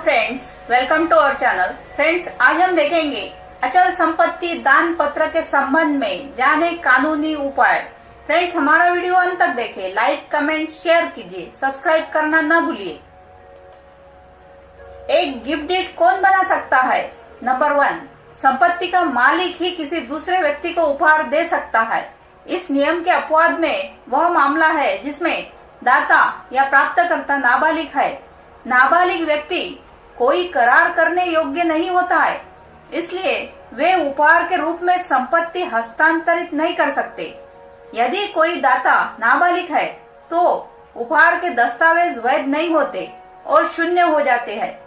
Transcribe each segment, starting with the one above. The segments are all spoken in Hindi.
Friends, welcome to our channel. Friends, आज हम देखेंगे अचल संपत्ति दान पत्र के संबंध में जाने कानूनी उपाय। फ्रेंड्स, हमारा वीडियो अंत तक देखें, लाइक कमेंट शेयर कीजिए, सब्सक्राइब करना न भूलिए। एक गिफ्ट डीड कौन बना सकता है? नंबर 1, संपत्ति का मालिक ही किसी दूसरे व्यक्ति को उपहार दे सकता है। इस नियम के अपवाद में वह मामला है जिसमें दाता या प्राप्तकर्ता नाबालिग है। नाबालिग व्यक्ति कोई करार करने योग्य नहीं होता है, इसलिए वे उपहार के रूप में संपत्ति हस्तांतरित नहीं कर सकते। यदि कोई दाता नाबालिग है तो उपहार के दस्तावेज वैध नहीं होते और शून्य हो जाते हैं।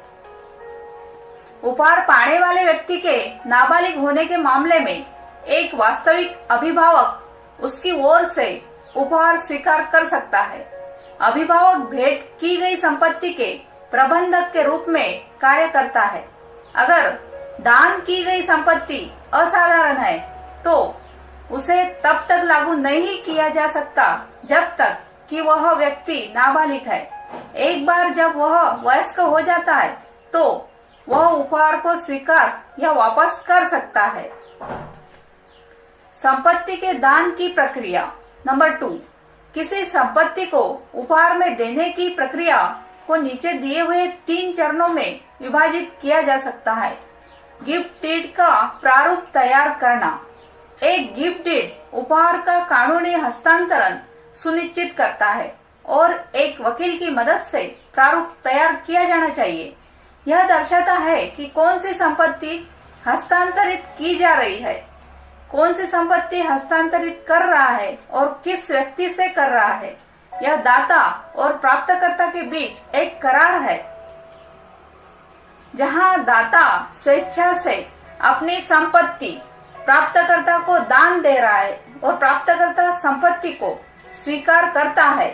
उपहार पाने वाले व्यक्ति के नाबालिग होने के मामले में एक वास्तविक अभिभावक उसकी ओर से उपहार स्वीकार कर सकता है। अभिभावक भेंट की गई संपत्ति के प्रबंधक के रूप में कार्य करता है। अगर दान की गई संपत्ति असाधारण है तो उसे तब तक लागू नहीं किया जा सकता जब तक कि वह व्यक्ति नाबालिग है। एक बार जब वह वयस्क हो जाता है तो वह उपहार को स्वीकार या वापस कर सकता है। संपत्ति के दान की प्रक्रिया। नंबर 2, किसी संपत्ति को उपहार में देने की प्रक्रिया को नीचे दिए हुए 3 चरणों में विभाजित किया जा सकता है। गिफ्ट डीड का प्रारूप तैयार करना। एक गिफ्ट डीड उपहार का कानूनी हस्तांतरण सुनिश्चित करता है और एक वकील की मदद से प्रारूप तैयार किया जाना चाहिए। यह दर्शाता है कि कौन सी संपत्ति हस्तांतरित की जा रही है, कौन सी संपत्ति हस्तांतरित कर रहा है और किस व्यक्ति से कर रहा है। यह दाता और प्राप्तकर्ता के बीच एक करार है जहां दाता स्वेच्छा से अपनी संपत्ति प्राप्तकर्ता को दान दे रहा है और प्राप्तकर्ता संपत्ति को स्वीकार करता है।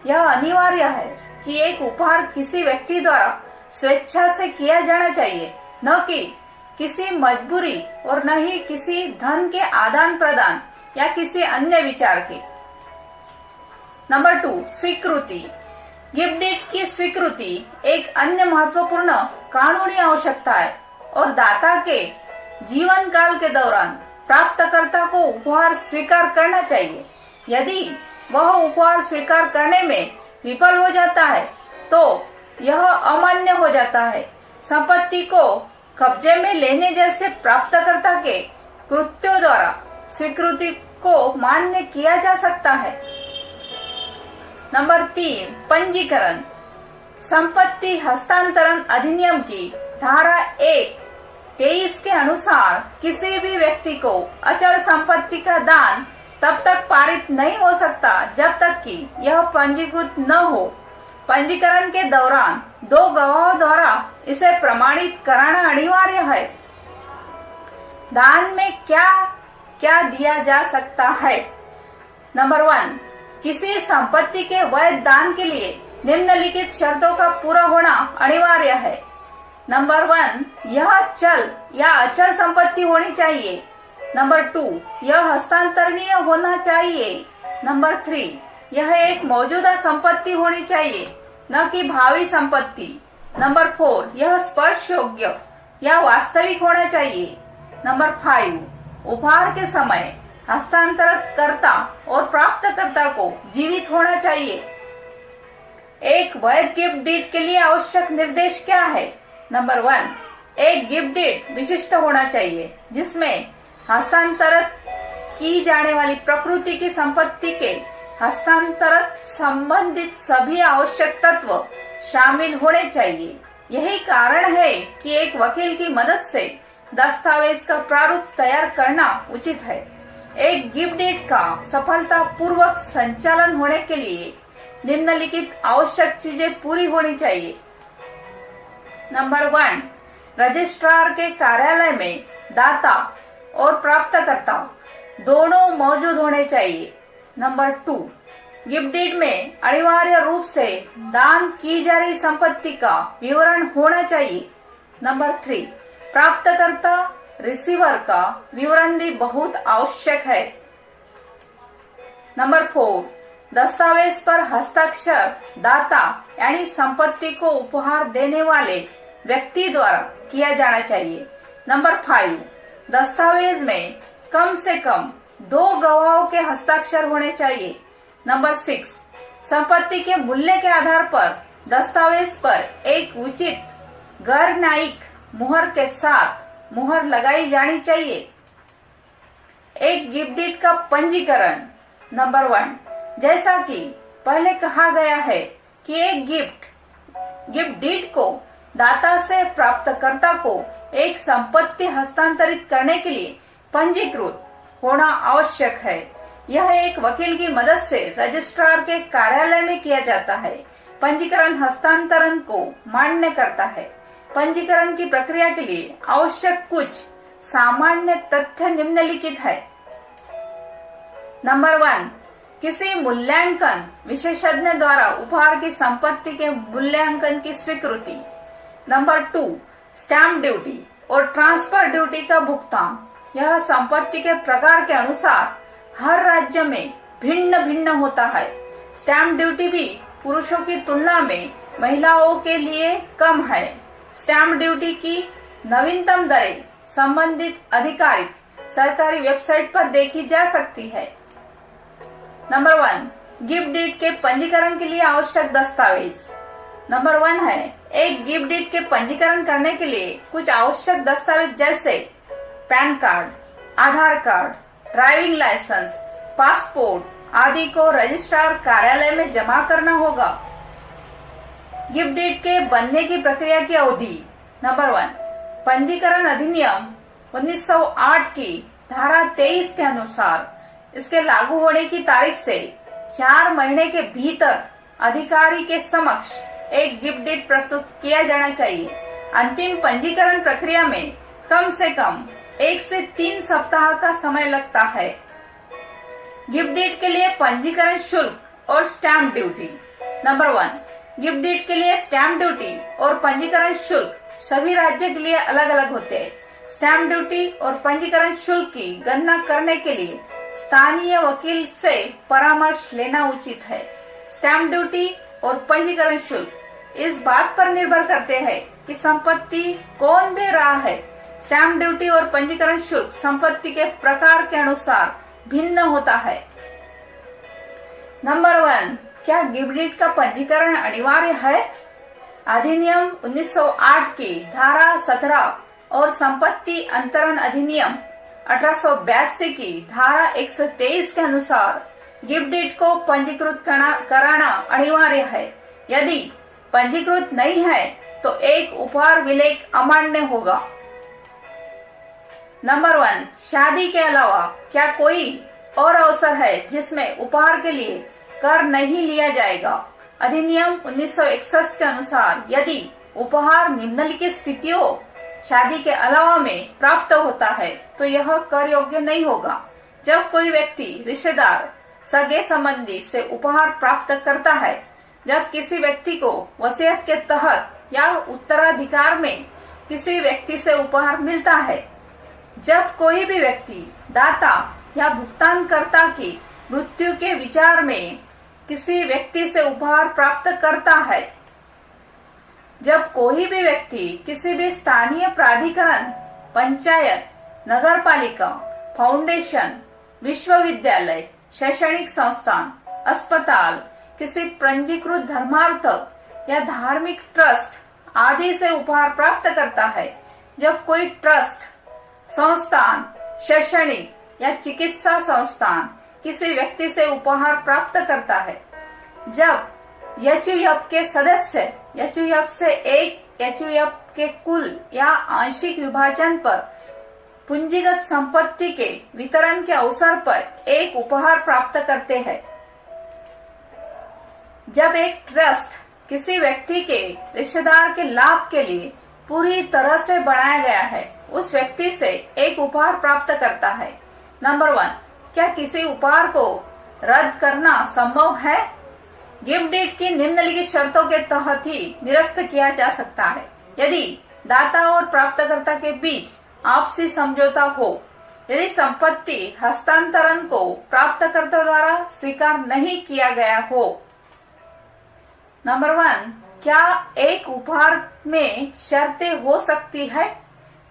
यह अनिवार्य है कि एक उपहार किसी व्यक्ति द्वारा स्वेच्छा से किया जाना चाहिए, न कि किसी मजबूरी और न ही किसी धन के आदान प्रदान या किसी अन्य विचार के। नंबर 2, स्वीकृति। गिफ्ट डीड की स्वीकृति एक अन्य महत्वपूर्ण कानूनी आवश्यकता है और दाता के जीवन काल के दौरान प्राप्तकर्ता को उपहार स्वीकार करना चाहिए। यदि वह उपहार स्वीकार करने में विफल हो जाता है तो यह अमान्य हो जाता है। संपत्ति को कब्जे में लेने जैसे प्राप्तकर्ता के कृत्यों द्वारा स्वीकृति को मान्य किया जा सकता है। नंबर 3, पंजीकरण। संपत्ति हस्तांतरण अधिनियम की धारा 1(23) के अनुसार किसी भी व्यक्ति को अचल संपत्ति का दान तब तक पारित नहीं हो सकता जब तक कि यह पंजीकृत न हो। पंजीकरण के दौरान 2 गवाहों द्वारा इसे प्रमाणित कराना अनिवार्य है। दान में क्या क्या दिया जा सकता है? नंबर 1, किसी संपत्ति के वैध दान के लिए निम्नलिखित शर्तों का पूरा होना अनिवार्य है। नंबर 1, यह चल या अचल संपत्ति होनी चाहिए। नंबर 2, यह हस्तांतरणीय होना चाहिए। नंबर 3, यह एक मौजूदा संपत्ति होनी चाहिए, न कि भावी संपत्ति। नंबर 4, यह स्पर्श योग्य या वास्तविक होना चाहिए। नंबर 5, उपहार के समय हस्तांतरणकर्ता और प्राप्तकर्ता को जीवित होना चाहिए। एक वैध गिफ्ट डीड के लिए आवश्यक निर्देश क्या है? नंबर 1, एक गिफ्ट डीड विशिष्ट होना चाहिए जिसमें हस्तांतरित की जाने वाली प्रकृति की संपत्ति के हस्तांतरण संबंधित सभी आवश्यक तत्व शामिल होने चाहिए। यही कारण है कि एक वकील की मदद से दस्तावेज का प्रारूप तैयार करना उचित है। एक गिफ्ट डीड का सफलतापूर्वक संचालन होने के लिए निम्नलिखित आवश्यक चीजें पूरी होनी चाहिए। नंबर 1, रजिस्ट्रार के कार्यालय में दाता और प्राप्तकर्ता दोनों मौजूद होने चाहिए। नंबर 2, गिफ्ट डीड में अनिवार्य रूप से दान की जा रही संपत्ति का विवरण होना चाहिए। नंबर 3, प्राप्तकर्ता रिसीवर का विवरण भी बहुत आवश्यक है। नंबर 4, दस्तावेज पर हस्ताक्षर दाता यानी संपत्ति को उपहार देने वाले व्यक्ति द्वारा किया जाना चाहिए। नंबर 5, दस्तावेज में कम से कम 2 गवाहों के हस्ताक्षर होने चाहिए। नंबर 6, संपत्ति के मूल्य के आधार पर दस्तावेज पर एक उचित गैर न्यायिक मुहर के साथ मुहर लगाई जानी चाहिए। एक गिफ्ट डीड का पंजीकरण। नंबर 1, जैसा कि पहले कहा गया है कि एक गिफ्ट डीड को दाता से प्राप्तकर्ता को एक संपत्ति हस्तांतरित करने के लिए पंजीकृत होना आवश्यक है। यह एक वकील की मदद से रजिस्ट्रार के कार्यालय में किया जाता है। पंजीकरण हस्तांतरण को मान्य करता है। पंजीकरण की प्रक्रिया के लिए आवश्यक कुछ सामान्य तथ्य निम्नलिखित है। नंबर 1, किसी मूल्यांकन विशेषज्ञ द्वारा उपहार की संपत्ति के मूल्यांकन की स्वीकृति। नंबर 2, स्टैम्प ड्यूटी और ट्रांसफर ड्यूटी का भुगतान। यह संपत्ति के प्रकार के अनुसार हर राज्य में भिन्न भिन्न होता है। स्टैम्प ड्यूटी भी पुरुषों की तुलना में महिलाओं के लिए कम है। स्टैम्प ड्यूटी की नवीनतम दरें संबंधित आधिकारिक सरकारी वेबसाइट पर देखी जा सकती है। नंबर 1, गिफ्ट डीड के पंजीकरण के लिए आवश्यक दस्तावेज। नंबर 1 है, एक गिफ्ट डीड के पंजीकरण करने के लिए कुछ आवश्यक दस्तावेज जैसे पैन कार्ड, आधार कार्ड, ड्राइविंग लाइसेंस, पासपोर्ट आदि को रजिस्ट्रार कार्यालय में जमा करना होगा। गिफ्ट डीड के बनने की प्रक्रिया की अवधि। नंबर 1, पंजीकरण अधिनियम 1908 की धारा 23 के अनुसार इसके लागू होने की तारीख से 4 महीने के भीतर अधिकारी के समक्ष एक गिफ्ट डीड प्रस्तुत किया जाना चाहिए। अंतिम पंजीकरण प्रक्रिया में कम से कम 1 से 3 सप्ताह का समय लगता है। गिफ्ट डीड के लिए पंजीकरण शुल्क और stamp duty. Number 1, gift deed के लिए स्टैम्प ड्यूटी और पंजीकरण शुल्क सभी राज्य के लिए अलग अलग होते हैं। स्टैम्प ड्यूटी और पंजीकरण शुल्क की गणना करने के लिए स्थानीय वकील से परामर्श लेना उचित है। स्टैम्प ड्यूटी और पंजीकरण शुल्क इस बात पर निर्भर करते हैं कि संपत्ति कौन दे रहा है। स्टैम्प ड्यूटी और पंजीकरण शुल्क संपत्ति के प्रकार के अनुसार भिन्न होता है। नंबर 1, क्या गिफ्ट डीड का पंजीकरण अनिवार्य है? अधिनियम 1908 की धारा 17 और संपत्ति अंतरण अधिनियम 1882 की धारा 123 के अनुसार गिफ्ट डीड को पंजीकृत कराना अनिवार्य है। यदि पंजीकृत नहीं है तो एक उपहार विलेख अमान्य होगा। नंबर 1, शादी के अलावा क्या कोई और अवसर है जिसमें उपहार के लिए कर नहीं लिया जाएगा? अधिनियम 1961 के अनुसार यदि उपहार निम्नलिखित स्थितियों शादी के अलावा में प्राप्त होता है तो यह कर योग्य नहीं होगा। जब कोई व्यक्ति रिश्तेदार, सगे संबंधी से उपहार प्राप्त करता है, जब किसी व्यक्ति को वसीयत के तहत या उत्तराधिकार में किसी व्यक्ति से उपहार मिलता है, जब कोई भी व्यक्ति दाता या भुगतानकर्ता की मृत्यु के विचार में किसी व्यक्ति से उपहार प्राप्त करता है, जब कोई भी व्यक्ति किसी भी स्थानीय प्राधिकरण, पंचायत, नगरपालिका, फाउंडेशन, विश्वविद्यालय, शैक्षणिक संस्थान, अस्पताल, किसी पंजीकृत धर्मार्थ या धार्मिक ट्रस्ट आदि से उपहार प्राप्त करता है, जब कोई ट्रस्ट, संस्थान, शैक्षणिक या चिकित्सा संस्थान किसी व्यक्ति से उपहार प्राप्त करता है, जब एचयूएफ के सदस्य एचयूएफ से एक एचयूएफ के कुल या आंशिक विभाजन पर पूंजीगत संपत्ति के वितरण के अवसर पर एक उपहार प्राप्त करते हैं, जब एक ट्रस्ट किसी व्यक्ति के रिश्तेदार के लाभ के लिए पूरी तरह से बनाया गया है, उस व्यक्ति से एक उपहार प्राप्त करता है। नंबर 1, क्या किसी उपहार को रद्द करना संभव है? गिफ्ट डीड की निम्नलिखित शर्तों के तहत ही निरस्त किया जा सकता है। यदि दाता और प्राप्तकर्ता के बीच आपसी समझौता हो, यदि संपत्ति हस्तांतरण को प्राप्तकर्ता द्वारा स्वीकार नहीं किया गया हो। नंबर 1, क्या एक उपहार में शर्तें हो सकती है?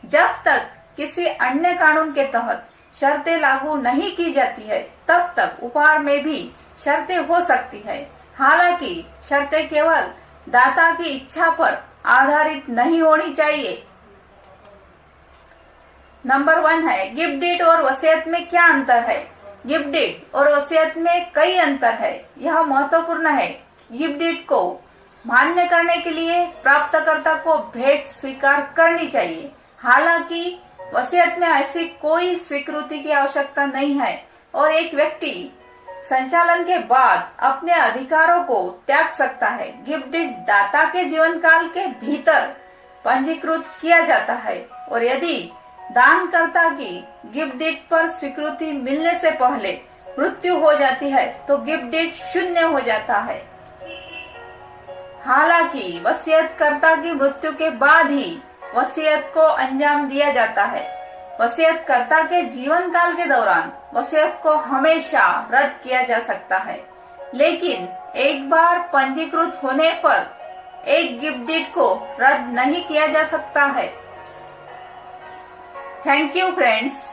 जब तक किसी अन्य कानून के तहत शर्तें लागू नहीं की जाती है, तब तक उपहार में भी शर्तें हो सकती है। हालांकि शर्तें केवल दाता की इच्छा पर आधारित नहीं होनी चाहिए। नंबर 1 है, गिफ्ट डीड और वसीयत में क्या अंतर है? गिफ्ट डीड और वसीयत में कई अंतर है। यह महत्वपूर्ण है। गिफ्ट डीड को मान्य करने के लिए प्राप्तकर्ता को भेंट स्वीकार करनी चाहिए। हालांकि वसीयत में ऐसी कोई स्वीकृति की आवश्यकता नहीं है और एक व्यक्ति संचालन के बाद अपने अधिकारों को त्याग सकता है। गिफ्ट डीड दाता के जीवन काल के भीतर पंजीकृत किया जाता है और यदि दानकर्ता की गिफ्ट डीड पर स्वीकृति मिलने से पहले मृत्यु हो जाती है तो गिफ्ट डीड शून्य हो जाता है। हालांकि वसीयतकर्ता की मृत्यु के बाद ही वसीयत को अंजाम दिया जाता है। वसीयतकर्ता के जीवन काल के दौरान वसीयत को हमेशा रद्द किया जा सकता है, लेकिन एक बार पंजीकृत होने पर एक गिफ्ट डीड को रद्द नहीं किया जा सकता है। Thank you friends.